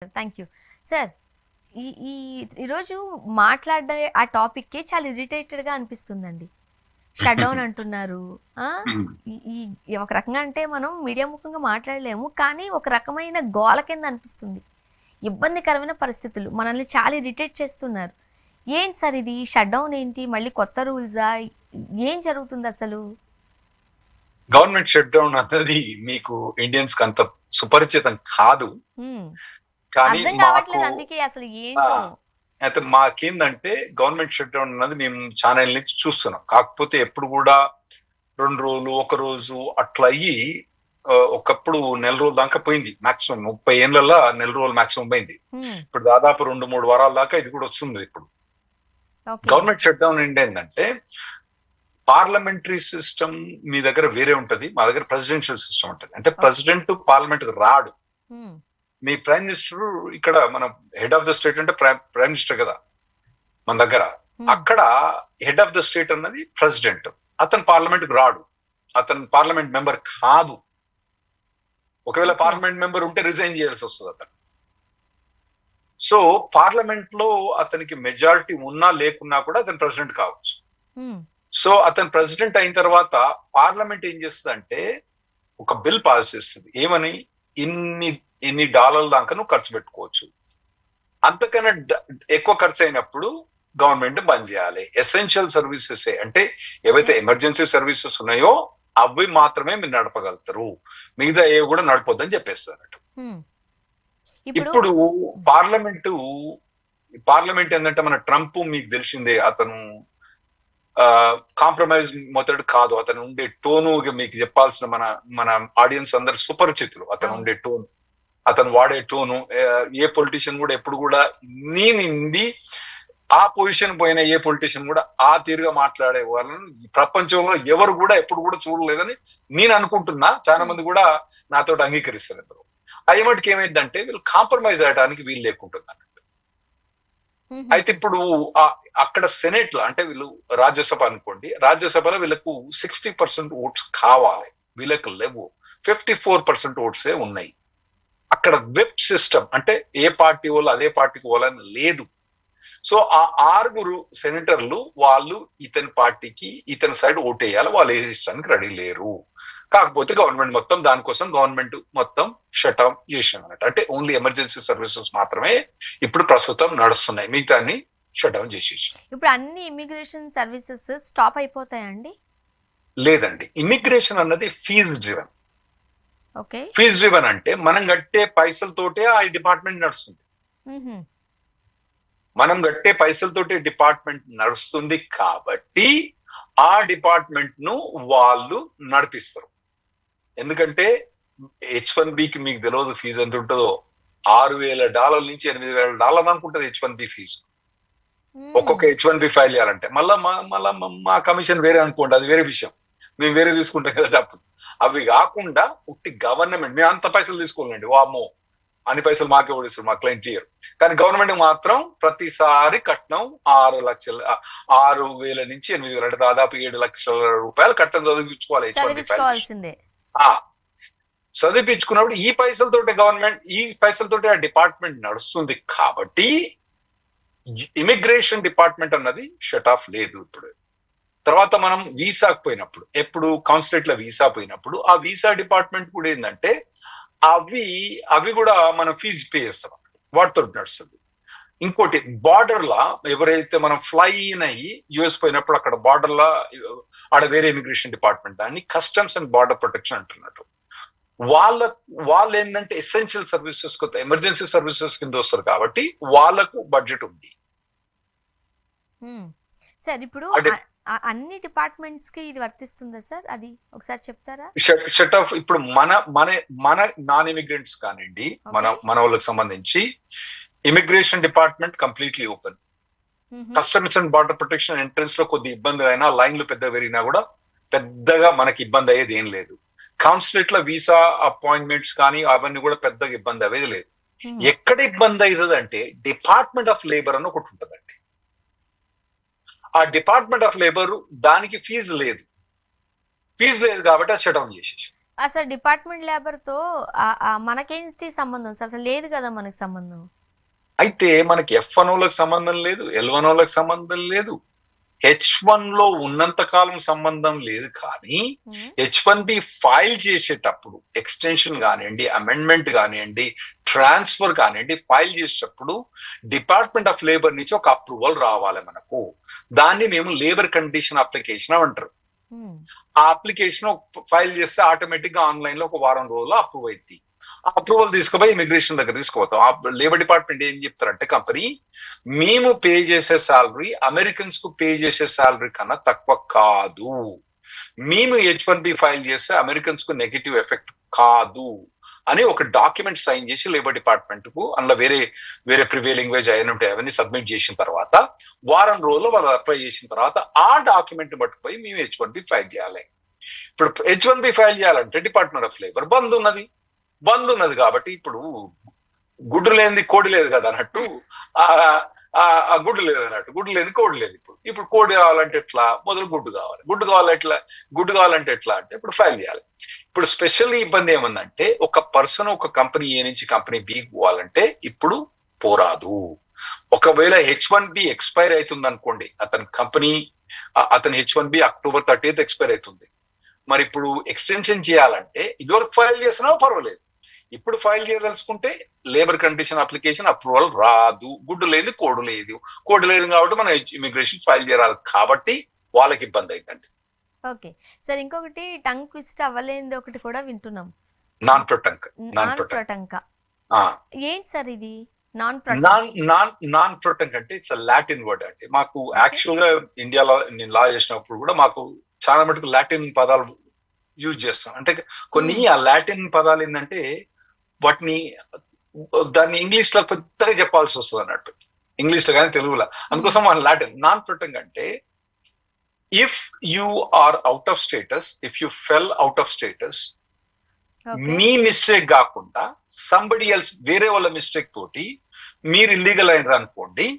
Thank you sir. ఈ ఈ ఈరోజు మాట్లాడే ఆ టాపిక్కే చాలా ఇరిటేటెడ్గా అనిపిస్తుందండి. షట్ డౌన్ అంటున్నారు. ఆ, ఈ ఈ ఒక రకంగా అంటే మనం మీడియా ముఖంగా మాట్లాడలేము, కానీ ఒక రకమైన గోల కింద అనిపిస్తుంది. ఇబ్బందికరమైన పరిస్థితులు మనల్ని చాలా ఇరిటేట్ చేస్తున్నారు. ఏంటి సార్ ఇది షట్ డౌన్ ఏంటి, మళ్ళీ కొత్త రూల్సా, ఏం జరుగుతుంది అసలు? గవర్నమెంట్ షట్ డౌన్ అన్నది మీకు ఇండియన్స్ కి అంత సుపరిచితం కాదు. కానీ అర్థం మాకు కావట్లేదు, అందుకే అసలు ఏంటో. అయితే మాకేందంటే గవర్నమెంట్ షట్ డౌన్ అన్నది మేము ఛానల్ నుంచి చూస్తున్నాం. కాకపోతే ఎప్పుడు కూడా 2 రోజులు 1 రోజు అట్లా అయ్యి ఒకప్పుడు నెల రోజుల దాకా పోయింది. మాక్సిమం 30 ఏళ్ళ నెల రోజులు మాక్సిమం పోయింది. ఇప్పుడు దాదాపు 2-3 వారాల దాకా ఇది కూడా వస్తుంది. ఇప్పుడు గవర్నమెంట్ షట్ డౌన్ ఏంటంటే పార్లమెంటరీ సిస్టమ్ మీ దగ్గర వేరే ఉంటది, మా దగ్గర ప్రెసిడెన్షియల్ సిస్టమ్ ఉంటది. అంటే ప్రెసిడెంట్ పార్లమెంట్ రాడు. మీ ప్రైమ్ మినిస్టర్ ఇక్కడ మన హెడ్ ఆఫ్ ద స్టేట్ అంటే ప్రైమ్ మినిస్టర్ కదా మన దగ్గర. అక్కడ హెడ్ ఆఫ్ ద స్టేట్ అన్నది ప్రెసిడెంట్. అతను పార్లమెంట్ కు రాడు, అతను పార్లమెంట్ మెంబర్ కాదు. ఒకవేళ పార్లమెంట్ మెంబర్ ఉంటే రిజైన్ చేయాల్సి వస్తుంది అతను. సో పార్లమెంట్ లో అతనికి మెజారిటీ ఉన్నా లేకున్నా కూడా అతను ప్రెసిడెంట్ కావచ్చు. సో అతను ప్రెసిడెంట్ అయిన తర్వాత పార్లమెంట్ ఏం చేస్తుంది అంటే ఒక బిల్ పాస్ చేస్తుంది. ఏమని, ఇన్ని డాలర్ల దాకా నువ్వు ఖర్చు పెట్టుకోవచ్చు, అంతకన్నా ఎక్కువ ఖర్చు అయినప్పుడు గవర్నమెంట్ బంద్ చేయాలి. ఎసెన్షియల్ సర్వీసెస్ అంటే ఏవైతే ఎమర్జెన్సీ సర్వీసెస్ ఉన్నాయో అవి మాత్రమే మీరు నడపగలుగుతారు, మిగతా ఏవి కూడా నడపొద్దని చెప్పేస్తారు. ఇప్పుడు పార్లమెంట్ ఏంటంటే మన ట్రంప్ మీకు తెలిసిందే, అతను కాంప్రమైజ్ మొదటి కాదు. అతను ఉండే టోను మీకు చెప్పాల్సిన మన ఆడియన్స్ అందరు సుపరిచితులు. అతను ఉండే టోన్, అతను వాడే టోను, ఏ పొలిటీషియన్ కూడా ఎప్పుడు కూడా నుండి ఆ పొజిషన్ పోయిన ఏ పొలిటీషియన్ కూడా ఆ తీరుగా మాట్లాడే వాళ్ళని ప్రపంచంలో ఎవరు కూడా ఎప్పుడు కూడా చూడలేదని నేను అనుకుంటున్నా. చాలా మంది కూడా నాతో అంగీకరిస్తారు. అది మటుకు ఏమైందంటే వీళ్ళు కాంప్రమైజ్ అయ్యడానికి వీలు లేకుంటుంది అన్నట్టు. అయితే ఇప్పుడు అక్కడ సెనేట్ లో అంటే వీళ్ళు రాజ్యసభ అనుకోండి, రాజ్యసభలో వీళ్ళకు 60% ఓట్స్ కావాలి, వీళ్ళకు లేవు. 54% ఓట్సే ఉన్నాయి. అక్కడ విప్ సిస్టమ్ అంటే ఏ పార్టీ వాళ్ళు అదే పార్టీకి వాళ్ళని లేదు. సో ఆ 6 సెనేటర్లు వాళ్ళు ఇతని పార్టీకి ఇతని సైడ్ ఓటేయాలి, వాళ్ళు వేయించడానికి రెడీ లేరు. కాకపోతే గవర్నమెంట్ మొత్తం దానికోసం గవర్నమెంట్ మొత్తం షట్ డౌన్ చేసాం అన్నట్టు. అంటే ఓన్లీ ఎమర్జెన్సీ సర్వీసెస్ మాత్రమే ఇప్పుడు ప్రస్తుతం నడుస్తున్నాయి, మిగతాన్ని షట్ డౌన్ చేసేసి. ఇప్పుడు అన్ని ఇమిగ్రేషన్ సర్వీసెస్ స్టాప్ అయిపోతాయండి? లేదండి, ఇమిగ్రేషన్ అన్నది ఫీజు డ్రివెన్. ఫీజు డ్రివెన్ అంటే మనం కట్టే పైసలతోటే ఆ డిపార్ట్మెంట్ నడుస్తుంది. మనం కట్టే పైసలతోటే డిపార్ట్మెంట్ నడుస్తుంది కాబట్టి ఆ డిపార్ట్మెంట్ ను వాళ్ళు నడిపిస్తారు. ఎందుకంటే H1Bకి మీకు తెలియదు ఫీజు ఎంత ఉంటుందో, $6,000 నుంచి $8,000 దాకా ఉంటుంది H1B ఫీజు. ఒక్కొక్క H1B ఫైల్ చేయాలంటే మళ్ళా మా కమిషన్ వేరే అనుకోండి, అది వేరే విషయం, మేము వేరే తీసుకుంటాం కదా డబ్బులు. అవి కాకుండా ఉట్టి గవర్నమెంట్ మేము అంత పైసలు తీసుకోవాలండి, వామ్మో అన్ని పైసలు మాకే ఓడిస్తారు, మా క్లయింట్ క్లియర్. కానీ గవర్నమెంట్ మాత్రం ప్రతిసారి కట్నం 6,000 నుంచి 8,000 అంటే దాదాపు 7 లక్షల రూపాయలు కట్టం చదివించుకోవాలి H1B ఫైల్. చదివించుకున్నప్పుడు ఈ పైసలతోటి ఆ డిపార్ట్మెంట్ నడుస్తుంది కాబట్టి ఇమిగ్రేషన్ డిపార్ట్మెంట్ అన్నది షట్ ఆఫ్ లేదు. ఇప్పుడు తర్వాత మనం వీసాకు పోయినప్పుడు, ఎప్పుడు కాన్సులేట్ లో వీసా పోయినప్పుడు ఆ వీసా డిపార్ట్మెంట్ కూడా ఏంటంటే అవి కూడా మనం ఫీజు పే చేస్తాం, వాటితో నడుస్తుంది. ఇంకోటి బార్డర్ లా ఎవరైతే మనం ఫ్లై ఇన్ అయ్యి యుఎస్ పోయినప్పుడు అక్కడ బార్డర్ లా ఆడ వేరే ఇమిగ్రేషన్ డిపార్ట్మెంట్, దాన్ని కస్టమ్స్ అండ్ బార్డర్ ప్రొటెక్షన్ అంటున్నట్టు. వాళ్ళు ఏంటంటే ఎసెన్షియల్ సర్వీసెస్ ఎమర్జెన్సీ సర్వీసెస్ కింద వస్తారు కాబట్టి వాళ్ళకు బడ్జెట్ ఉంది. సార్ ఇప్పుడు అన్ని డిపార్ట్మెంట్స్ కి ఇది వర్తిస్తుందా సార్, అది ఒకసారి చెప్తారా? షట్ ఆఫ్ ఇప్పుడు మన నాన్ ఇమిగ్రెంట్స్ కానివ్వండి, మన వాళ్ళకి సంబంధించి immigration department completely open. Customs and border protection entrance లో కొద్ది ఇబ్బందులు అయినా, లైన్లు పెద్దగా పెరిగినా కూడా పెద్దగా మనకి ఇబ్బంది అయ్యేది ఏం లేదు. కాన్సులేట్ లో వీసా అపాయింట్మెంట్స్ కానీ అవన్నీ కూడా పెద్దగా ఇబ్బంది అయ్యేది లేదు. ఎక్కడ ఇబ్బంది అవుతుంది అంటే డిపార్ట్మెంట్ ఆఫ్ లేబర్ అని ఒకటి ఉంటుందండి. ఆ డిపార్ట్మెంట్ ఆఫ్ లేబర్ దానికి ఫీజు లేదు కాబట్టి అది షట్ డౌన్ చేసేసి. అసలు డిపార్ట్మెంట్ లేబర్ తో మనకేంటి సంబంధం అసలు లేదు కదా మనకి సంబంధం. అయితే మనకి F1 సంబంధం లేదు, L1 సంబంధం లేదు, H1 లో ఉన్నంత కాలం సంబంధం లేదు. కానీ H1B ఫైల్ చేసేటప్పుడు ఎక్స్టెన్షన్ కానివ్వండి, అమెండ్మెంట్ కానివ్వండి, ట్రాన్స్ఫర్ కానివ్వండి, ఫైల్ చేసేటప్పుడు డిపార్ట్మెంట్ ఆఫ్ లేబర్ నుంచి ఒక అప్రూవల్ రావాలి మనకు. దాన్ని మేము లేబర్ కండిషన్ అప్లికేషన్ అంటారు. ఆ అప్లికేషన్ ఫైల్ చేస్తే ఆటోమేటిక్ గా ఆన్లైన్ లో ఒక వారం రోజుల్లో అప్రూవ్ అయింది. ఆ అప్రూవల్ తీసుకుపోయి ఇమిగ్రేషన్ దగ్గర తీసుకుపోతాం. ఆ లేబర్ డిపార్ట్మెంట్ ఏం చెప్తారంటే, కంపెనీ మేము పే చేసే శాలరీ అమెరికన్స్ కు పే చేసే శాలరీ కన్నా తక్కువ కాదు, మేము H1B ఫైల్ చేస్తే అమెరికన్స్ కు నెగటివ్ ఎఫెక్ట్ కాదు అని ఒక డాక్యుమెంట్ సైన్ చేసి లేబర్ డిపార్ట్మెంట్ కు, అందులో వేరే వేరే ప్రివేలింగ్ వేజ్ అయిన ఉంటాయి అవన్నీ సబ్మిట్ చేసిన తర్వాత వారం రోజులు వాళ్ళు అప్లై చేసిన తర్వాత ఆ డాక్యుమెంట్ పట్టుకుపోయి మేము H1B ఫైల్ చేయాలి. ఇప్పుడు H1B ఫైల్ చేయాలంటే డిపార్ట్మెంట్ ఆఫ్ లేబర్ బంద్ ఉన్నది కాబట్టి ఇప్పుడు గుడ్డు లేనిది కోడి లేదు కదా అన్నట్టు, ఆ గుడ్డు లేదు అన్నట్టు, గుడ్డు లేని కోడి లేదు. ఇప్పుడు కోడి కావాలంటే ఎట్లా, మొదలు గుడ్డు కావాలి. గుడ్డు కావాలంటే ఎట్లా అంటే ఇప్పుడు ఫైల్ చేయాలి. ఇప్పుడు స్పెషల్ ఇబ్బంది ఏమందంటే, ఒక పర్సన్ ఒక కంపెనీ ఏ నుంచి కంపెనీ బి పోవాలంటే ఇప్పుడు పోరాదు. ఒకవేళ H1B ఎక్స్పైర్ అవుతుంది అనుకోండి, అతని H1B October 30th ఎక్స్పైర్ అవుతుంది. మరి ఇప్పుడు ఎక్స్టెన్షన్ చేయాలంటే ఇదివరకు ఫైల్ చేసినా పర్వాలేదు, ఇప్పుడు ఫైల్ చేయదలుచుకుంటే లేబర్ కండిషన్ అప్లికేషన్ అప్రూవల్ రాదు. గుడ్డు లేదు కోడి లేదు కాబట్టి మనం ఇమిగ్రేషన్ ఫైల్ చేయాలి కాబట్టి వాళ్ళకి ఇబ్బంది అవుతుంది. ఓకే సార్, ఇంకొకటి టంగ్ ట్విస్ట్ అవ్వలేనిది ఒకటి కూడా వింటున్నాం, నాన్ ప్రొటంక్. ఏంటి సార్ ఇది నాన్ ప్రొటంక్ అంటే ఇట్స్ లాటిన్ వర్డ్. అంటే మాకు యాక్చువల్ గా ఇండియాలో నేను లా చేసినప్పుడు కూడా మాకు చాలా మటుకు లాటిన్ పదాలు యూజ్ చేస్తాం. అంటే కొన్ని ఆ లాటిన్ పదాలు ఏంటంటే దాన్ని ఇంగ్లీష్ లో పెద్దగా చెప్పాల్సి వస్తుంది అన్నట్టు, ఇంగ్లీష్ లో కానీ తెలుగులో. అందుకోసం మన లాటిన్ నాన్ ప్రొటంక్ అంటే, if you are out of status, if you fell out of status, మీ మిస్టేక్ కాకుండా సంబడి ఎల్స్ వేరే వాళ్ళ మిస్టేక్ తోటి మీరు ఇల్లీగల్ అయినారు అనుకోండి,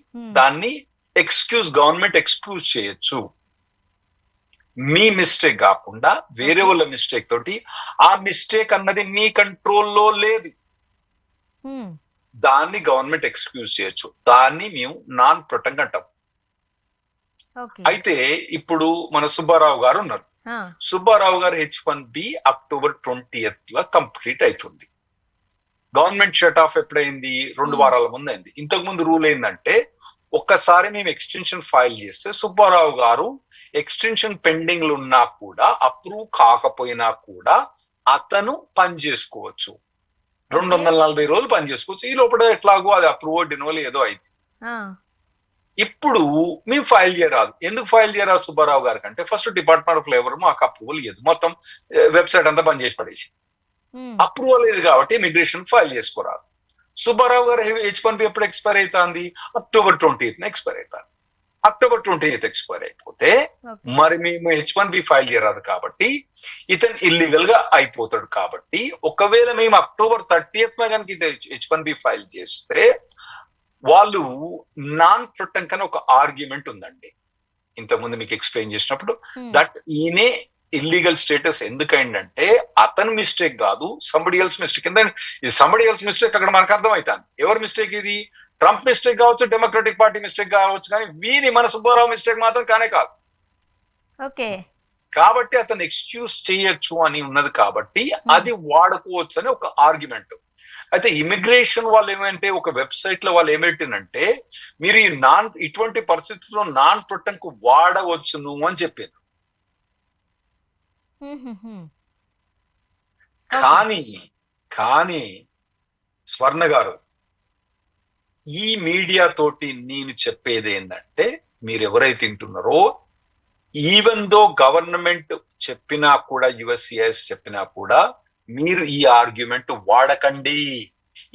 దాన్ని గవర్నమెంట్ ఎక్స్క్యూజ్ చేయొచ్చు. మీ మిస్టేక్ కాకుండా వేరే వాళ్ళ మిస్టేక్ తోటి, ఆ మిస్టేక్ అన్నది మీ కంట్రోల్లో లేదు, దాన్ని గవర్నమెంట్ ఎక్స్క్యూజ్ చేయొచ్చు. దాన్ని మేము నాన్ ప్రొటంక్ అంటాం. అయితే ఇప్పుడు మన సుబ్బారావు గారు ఉన్నారు. సుబ్బారావు గారు H1B October 20th కంప్లీట్ అవుతుంది. గవర్నమెంట్ షట్ ఆఫ్ ఎప్పుడైంది? 2 వారాల ముందు అయింది. ఇంతకు ముందు రూల్ ఏంటంటే, ఒక్కసారి మేము ఎక్స్టెన్షన్ ఫైల్ చేస్తే సుబ్బారావు గారు ఎక్స్టెన్షన్ పెండింగ్లు ఉన్నా కూడా, అప్రూవ్ కాకపోయినా కూడా అతను పని చేసుకోవచ్చు. 240 రోజులు పని చేసుకోవచ్చు. ఈ లోపల ఎట్లాగో అది అప్రూవ్ డినోల్ ఏదో అయింది. ఇప్పుడు మేము ఫైల్ చేయరాదు. ఎందుకు ఫైల్ చేయరాదు సుబ్బారావు గారికి అంటే, ఫస్ట్ డిపార్ట్మెంట్ ఆఫ్ లేబర్ మాకు అప్రూవల్ ఇవ్వదు, మొత్తం వెబ్సైట్ అంతా బంద్ చేసి పడేసి. అప్రూవల్ లేదు కాబట్టి ఇమిగ్రేషన్ ఫైల్ చేసుకోరాదు. సుబ్బారావు గారు H1B ఎప్పుడు ఎక్స్పైర్ అవుతుంది? October 20th ఎక్స్పైర్ అవుతుంది. October 20th ఎక్స్పైర్ అయిపోతే మరి మేము H1B ఫైల్ చేయరాదు కాబట్టి ఇతను ఇల్లీగల్ గా అయిపోతాడు. కాబట్టి ఒకవేళ మేము October 30th కనుక H1B ఫైల్ చేస్తే, వాళ్ళు నాన్ ప్రొటెంక్ అని ఒక ఆర్గ్యుమెంట్ ఉందండి. ఇంతకుముందు మీకు ఎక్స్ప్లెయిన్ చేసినప్పుడు, దట్ ఈయనే ఇల్లీగల్ స్టేటస్ ఎందుకైందంటే అతని మిస్టేక్ కాదు, సంబడి ఎల్స్ మిస్టేక్. ఇది సంబడి ఎల్స్ మిస్టేక్ అక్కడ మనకు అర్థమవుతాను. ఎవరి మిస్టేక్ ఇది? ట్రంప్ మిస్టేక్ కావచ్చు, డెమోక్రటిక్ పార్టీ మిస్టేక్ కావచ్చు, కానీ మన సుబ్బారావు మిస్టేక్ మాత్రం కానే కాదు. కాబట్టి అతను ఎక్స్క్యూజ్ చేయొచ్చు అని ఉన్నది కాబట్టి అది వాడుకోవచ్చు అని ఒక ఆర్గ్యుమెంట్. అయితే ఇమిగ్రేషన్ వాళ్ళు ఏమంటే, ఒక వెబ్సైట్ లో వాళ్ళు ఏమిటంటే, మీరు ఇటువంటి పరిస్థితుల్లో నాన్ ప్రొటెంక్ వాడవచ్చును అని చెప్పారు. కానీ స్వర్ణ గారు, ఈ మీడియా తోటి నేను చెప్పేది ఏంటంటే, మీరు ఎవరైతే తింటున్నారో, ఈవెన్ దో గవర్నమెంట్ చెప్పినా కూడా, USCIS చెప్పినా కూడా, మీరు ఈ ఆర్గ్యుమెంట్ వాడకండి,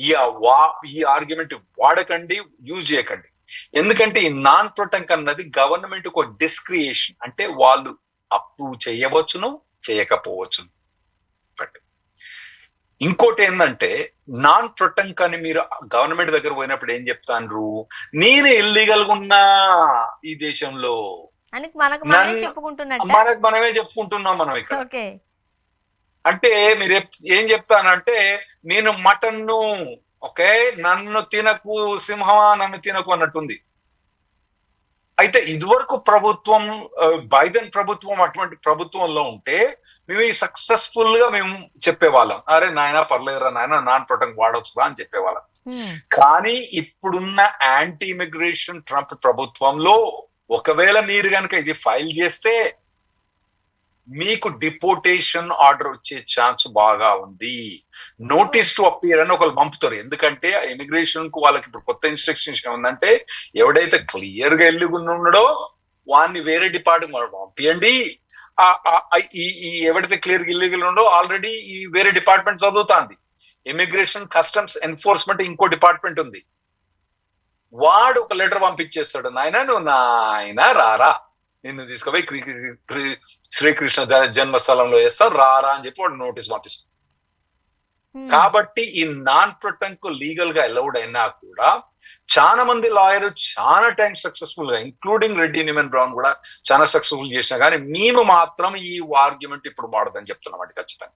ఈ ఆర్గ్యుమెంట్ వాడకండి, యూజ్ చేయకండి. ఎందుకంటే ఈ నాన్ ప్రొటెంక్ అన్నది గవర్నమెంట్ ఒక డిస్క్రియేషన్. అంటే వాళ్ళు అప్రూవ్ చేయవచ్చును, చేయకపోవచ్చును. బట్ ఇంకోటి ఏంటంటే, నాన్ ప్రొటెంక్ అని మీరు గవర్నమెంట్ దగ్గర పోయినప్పుడు ఏం చెప్తాండ్రు? నేను ఇల్లీగల్ గా ఉన్నా ఈ దేశంలో, మనకు మనమే చెప్పుకుంటున్నాం మనం ఇక్కడ. అంటే మీరు ఏం చెప్తానంటే నేను మటన్ను ఓకే నన్ను తినకు సింహమా నన్ను తినకు అన్నట్టుంది. అయితే ఇదివరకు ప్రభుత్వం బైడెన్ ప్రభుత్వం అటువంటి ప్రభుత్వంలో ఉంటే మేము సక్సెస్ఫుల్ గా మేము చెప్పేవాళ్ళం, అరే నాయన పర్లేదురా నాయన నాన్ ప్రొటెక్ట్ వాడొచ్చురా అని చెప్పేవాళ్ళం. కానీ ఇప్పుడున్న యాంటీ ఇమిగ్రేషన్ ట్రంప్ ప్రభుత్వంలో ఒకవేళ మీరు కనుక ఇది ఫైల్ చేస్తే మీకు డిపోర్టేషన్ ఆర్డర్ వచ్చే ఛాన్స్ బాగా ఉంది. నోటీస్ టు అపియర్ అని ఒకళ్ళు పంపుతారు. ఎందుకంటే ఇమిగ్రేషన్ కు వాళ్ళకి ఇప్పుడు కొత్త ఇన్స్ట్రక్షన్స్ ఏముందంటే ఎవడైతే క్లియర్ గా ఉన్నాడో వాడిని వేరే డిపార్ట్మెంట్ పంపియండి. ఈ ఎవడైతే క్లియర్ గా ఇల్లీగల్ ఉండో ఆల్రెడీ ఈ వేరే డిపార్ట్మెంట్ చదువుతాంది. ఇమిగ్రేషన్ కస్టమ్స్ ఎన్ఫోర్స్మెంట్ ఇంకో డిపార్ట్మెంట్ ఉంది. వాడు ఒక లెటర్ పంపించేస్తాడు, నాయన నువ్వు నాయన రారా నిన్ను తీసుకుపోయి శ్రీకృష్ణ జన్మస్థలంలో వేస్తా రారా అని చెప్పి వాడు నోటీస్ పంపిస్తాడు. కాబట్టి ఈ నాన్ ప్రొటెక్ట్ లీగల్ గా అలౌడ్ అయినా కూడా చాలా మంది లాయర్ చాలా టైం సక్సెస్ఫుల్ గా ఇంక్లూడింగ్ రెడ్డి నిమెన్ బ్రౌన్ కూడా చాలా సక్సెస్ఫుల్ చేసినా కానీ మేము మాత్రం ఈ ఆర్గ్యుమెంట్ ఇప్పుడు వాడదని చెప్తున్నాం అండి ఖచ్చితంగా.